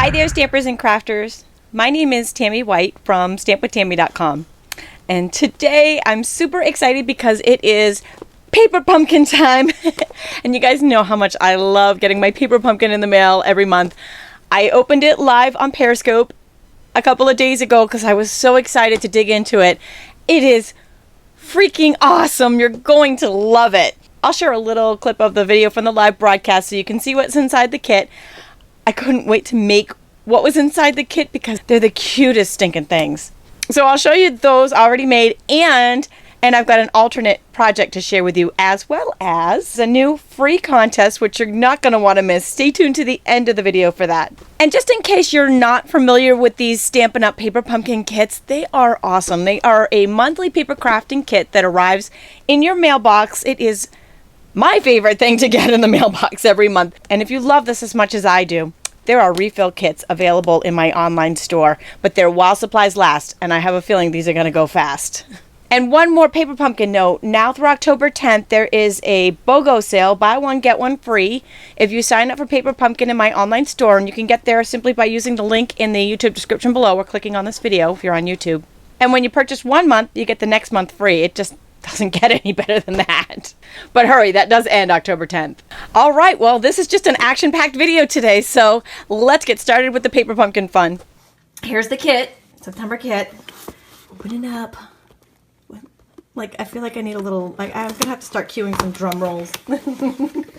Hi there, stampers and crafters. My name is Tami White from stampwithtami.com. And today I'm super excited because it is paper pumpkin time. And you guys know how much I love getting my paper pumpkin in the mail every month. I opened it live on Periscope a couple of days ago because I was so excited to dig into it. It is freaking awesome. You're going to love it. I'll share a little clip of the video from the live broadcast so you can see what's inside the kit. I couldn't wait to make what was inside the kit because they're the cutest stinking things. So I'll show you those already made, and I've got an alternate project to share with you, as well as a new free contest which you're not going to want to miss. Stay tuned to the end of the video for that. And just in case you're not familiar with these Stampin' Up! Paper Pumpkin kits, they are awesome. They are a monthly paper crafting kit that arrives in your mailbox. It is my favorite thing to get in the mailbox every month. And if you love this as much as I do, there are refill kits available in my online store, but they're while supplies last, and I have a feeling these are going to go fast. And one more paper pumpkin note, now through October 10th, there is a BOGO sale, buy one, get one free, if you sign up for Paper Pumpkin in my online store, and you can get there simply by using the link in the YouTube description below or clicking on this video if you're on YouTube. And when you purchase 1 month, you get the next month free. It just doesn't get any better than that. But hurry, that does end October 10th. All right, well, this is just an action-packed video today, so let's get started with the paper pumpkin fun. Here's the kit, September kit. Open it up. Like, I feel like I need a little, like, I'm gonna have to start cueing some drum rolls.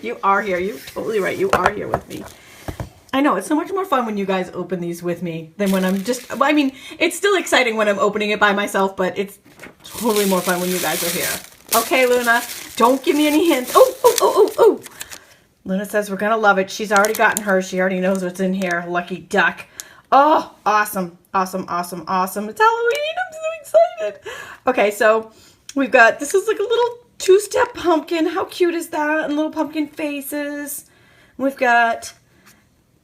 You are here, you're totally right, you are here with me. I know, it's so much more fun when you guys open these with me than when I'm just, I mean, it's still exciting when I'm opening it by myself, but it's totally more fun when you guys are here. Okay, Luna, don't give me any hints. Oh. Luna says we're gonna love it. She's already gotten hers. She already knows what's in here. Lucky duck. Oh, awesome. It's Halloween. I'm so excited. Okay, so we've got, this is like a little two-step pumpkin. How cute is that? And little pumpkin faces. We've got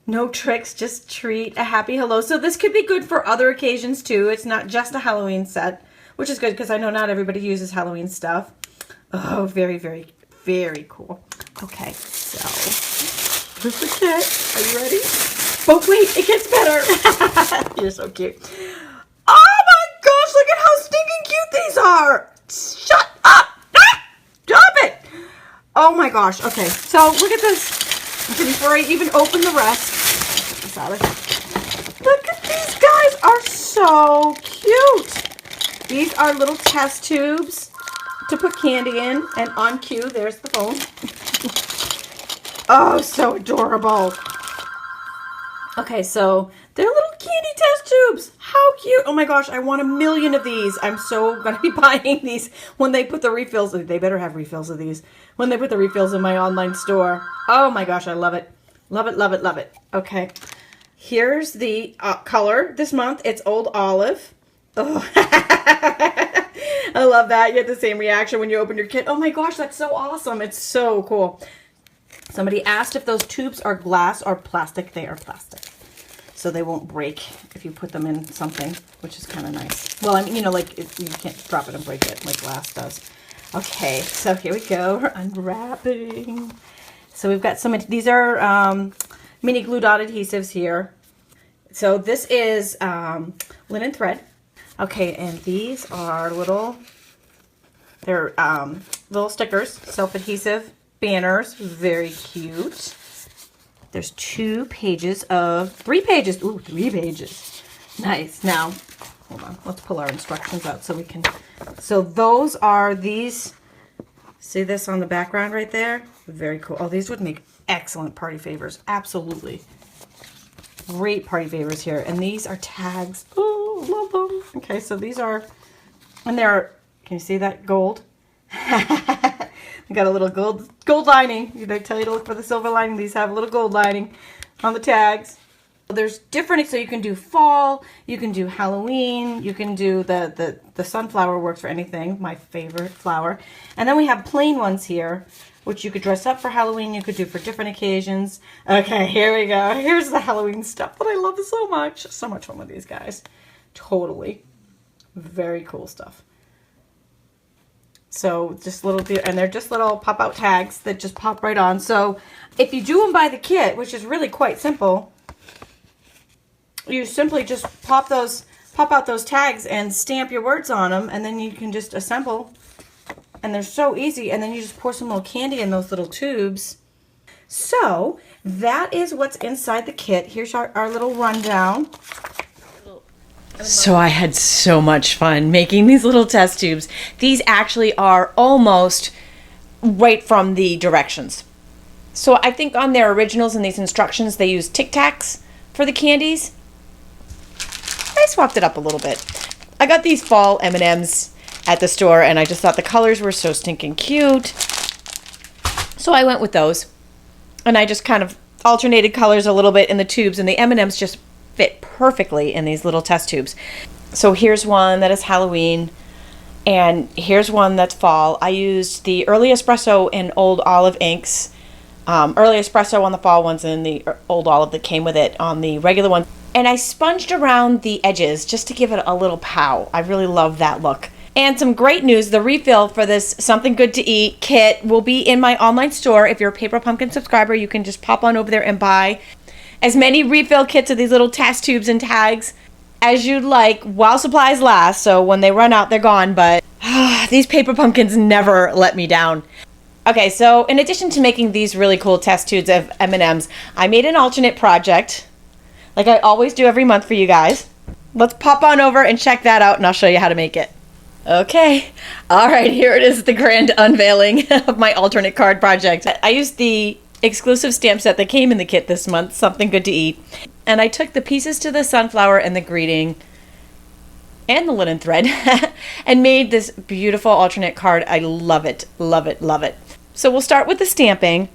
no tricks, just treat, a happy hello. So this could be good for other occasions too. It's not just a Halloween set, which is good because I know not everybody uses Halloween stuff. Oh, very, very, very cool. Okay, so here's the kit. Are you ready? Oh, wait, it gets better. You're so cute. Oh my gosh, look at how stinking cute these are. Shut up. Ah, stop it. Oh my gosh. Okay, so look at this. Okay, before I even open the rest, look at these guys, are so cute. These are little test tubes to put candy in, and on cue, there's the phone. Oh, so adorable. Okay, so they're little candy test tubes. How cute. Oh my gosh, I want 1 million of these. I'm so going to be buying these when they put the refills. They better have refills of these when they put the refills in my online store. Oh my gosh, I love it. Love it, love it, love it. Okay, here's the color this month. It's Old Olive. Oh, I love that. You get the same reaction when you open your kit. Oh my gosh, that's so awesome. It's so cool. Somebody asked if those tubes are glass or plastic. They are plastic, so they won't break if you put them in something, which is kind of nice. Well, I mean, you know, like you can't drop it and break it like glass does. Okay, so here we go. We're unwrapping. So we've got some, these are mini glue dot adhesives here. So this is linen thread. Okay, and these are they're little stickers, self-adhesive banners, very cute. There's 3 pages. Ooh, 3 pages. Nice. Now, hold on, let's pull our instructions out so we can, so those are these, see this on the background right there? Very cool. Oh, these would make excellent party favors. Absolutely. Great party favors here. And these are tags. Oh, love them. Okay, so these are, and they're, can you see that gold? They got a little gold lining. Did I tell you to look for the silver lining? These have a little gold lining on the tags. There's different, so you can do fall, you can do Halloween, you can do the sunflower works for anything, my favorite flower. And then we have plain ones here, which you could dress up for Halloween, you could do for different occasions. Okay, here we go. Here's the Halloween stuff that I love so much. So much fun with these guys. Totally. Very cool stuff. So just little, and they're just little pop-out tags that just pop right on. So if you do them by the kit, which is really quite simple, you simply just pop out those tags and stamp your words on them, and then you can just assemble. And they're so easy. And then you just pour some little candy in those little tubes. So that is what's inside the kit. Here's our little rundown. So I had so much fun making these little test tubes. These actually are almost right from the directions. So I think on their originals and these instructions, they use Tic Tacs for the candies. I swapped it up a little bit. I got these fall M&Ms at the store, and I just thought the colors were so stinking cute. So I went with those. And I just kind of alternated colors a little bit in the tubes, and the M&Ms just fit perfectly in these little test tubes. So here's one that is Halloween, and here's one that's fall. I used the Early Espresso and Old Olive inks. Early Espresso on the fall ones, and the Old Olive that came with it on the regular one. And I sponged around the edges just to give it a little pow. I really love that look. And some great news, the refill for this Something Good to Eat kit will be in my online store. If you're a Paper Pumpkin subscriber, you can just pop on over there and buy as many refill kits of these little test tubes and tags as you'd like while supplies last. So when they run out, they're gone. But these Paper Pumpkins never let me down. Okay, so in addition to making these really cool test tubes of M&Ms, I made an alternate project, like I always do every month for you guys. Let's pop on over and check that out, and I'll show you how to make it. Okay, all right, here it is, the grand unveiling of my alternate card project. I used the exclusive stamp set that came in the kit this month, Something Good to Eat, and I took the pieces to the sunflower and the greeting and the linen thread and made this beautiful alternate card. I love it, love it, love it. So we'll start with the stamping.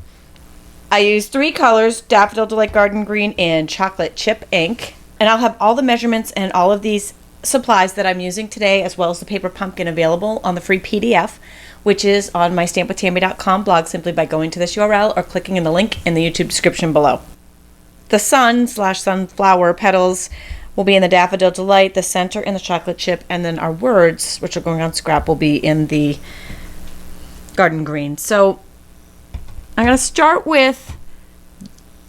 I used 3 colors, Daffodil Delight Garden Green and Chocolate Chip ink, and I'll have all the measurements and all of these supplies that I'm using today, as well as the Paper Pumpkin, available on the free PDF, which is on my stampwithtami.com blog, simply by going to this URL or clicking in the link in the YouTube description below. The sun/sunflower petals will be in the Daffodil Delight, the center in the Chocolate Chip, and then our words, which are going on scrap, will be in the Garden Green. So I'm going to start with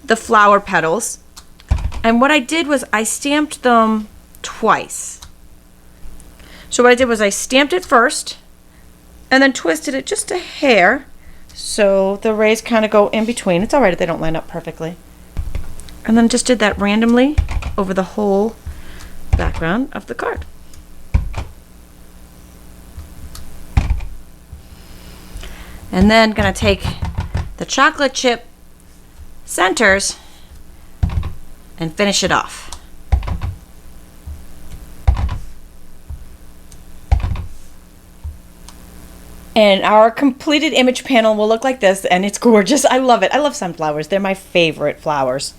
the flower petals, and what I did was I stamped them twice. So what I did was I stamped it first and then twisted it just a hair so the rays kind of go in between. It's all right if they don't line up perfectly. And then just did that randomly over the whole background of the card. And then gonna take the chocolate chip centers and finish it off. And our completed image panel will look like this, and it's gorgeous. I love it. I love sunflowers. They're my favorite flowers.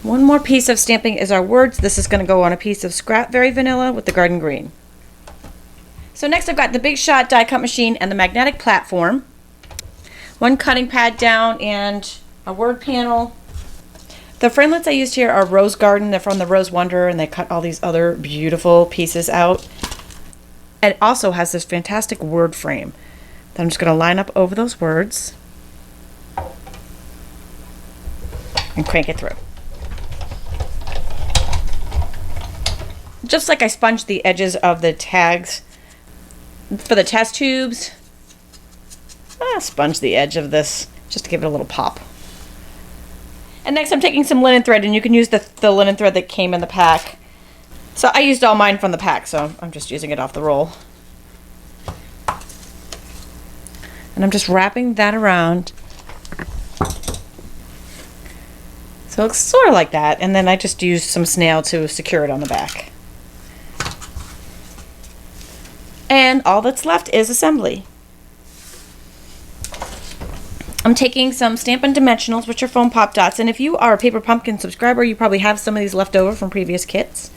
One more piece of stamping is our words. This is going to go on a piece of scrap Very Vanilla with the Garden Green. So next I've got the Big Shot die cut machine and the magnetic platform. One cutting pad down and a word panel. The framelits I used here are Rose Garden. They're from the Rose Wonder, and they cut all these other beautiful pieces out. And it also has this fantastic word frame that I'm just going to line up over those words and crank it through. Just like I sponged the edges of the tags for the test tubes, I'll sponge the edge of this just to give it a little pop. And next I'm taking some linen thread, and you can use the linen thread that came in the pack. So I used all mine from the pack, so I'm just using it off the roll. And I'm just wrapping that around. So it looks sort of like that, and then I just used some snail to secure it on the back. And all that's left is assembly. I'm taking some Stampin' Dimensionals, which are foam pop dots, and if you are a Paper Pumpkin subscriber, you probably have some of these left over from previous kits.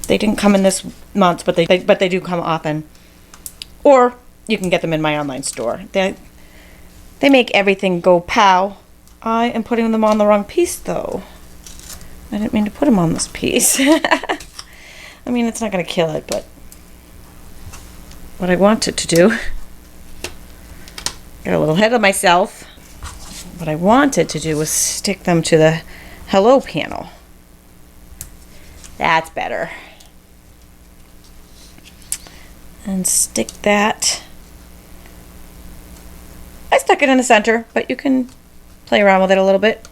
They didn't come in this month, but they do come often. Or you can get them in my online store. They make everything go pow. I am putting them on the wrong piece, though. I didn't mean to put them on this piece. I mean, it's not going to kill it, but what I want it to do. Got a little ahead of myself. What I wanted to do was stick them to the hello panel. That's better. And stick that. I stuck it in the center, but you can play around with it a little bit.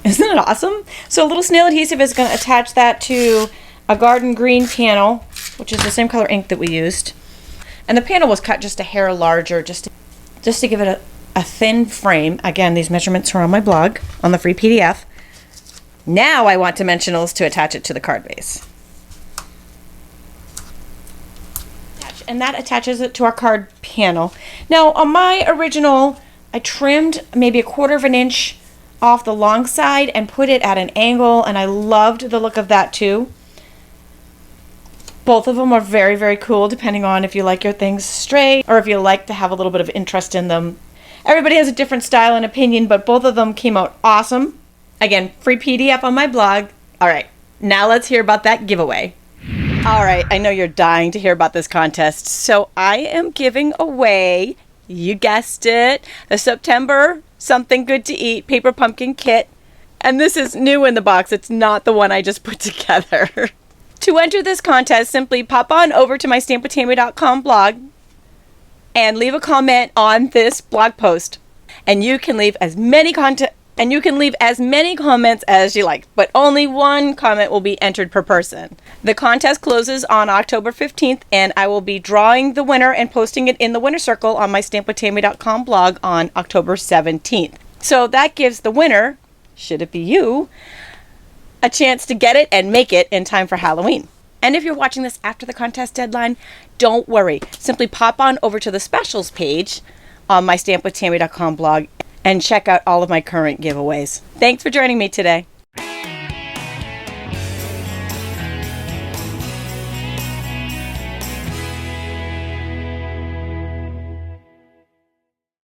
Isn't it awesome? So a little snail adhesive is going to attach that to a garden green panel, which is the same color ink that we used. And the panel was cut just a hair larger, just to give it a thin frame. Again, these measurements are on my blog, on the free PDF. Now I want dimensionals to attach it to the card base. And that attaches it to our card panel. Now on my original, I trimmed maybe 1/4 of an inch off the long side and put it at an angle, and I loved the look of that too. Both of them are very, very cool, depending on if you like your things straight or if you like to have a little bit of interest in them. Everybody has a different style and opinion, but both of them came out awesome. Again, free PDF on my blog. All right, now let's hear about that giveaway. All right, I know you're dying to hear about this contest, so I am giving away, you guessed it, the September Something Good to Eat Paper Pumpkin Kit. And this is new in the box. It's not the one I just put together. To enter this contest, simply pop on over to my stampwithtami.com blog and leave a comment on this blog post. And you can leave as many comments as you like, but only one comment will be entered per person. The contest closes on October 15th, and I will be drawing the winner and posting it in the winner circle on my stampwithtami.com blog on October 17th. So that gives the winner, should it be you, a chance to get it and make it in time for Halloween. And if you're watching this after the contest deadline, don't worry. Simply pop on over to the specials page on my stampwithtami.com blog and check out all of my current giveaways. Thanks for joining me today.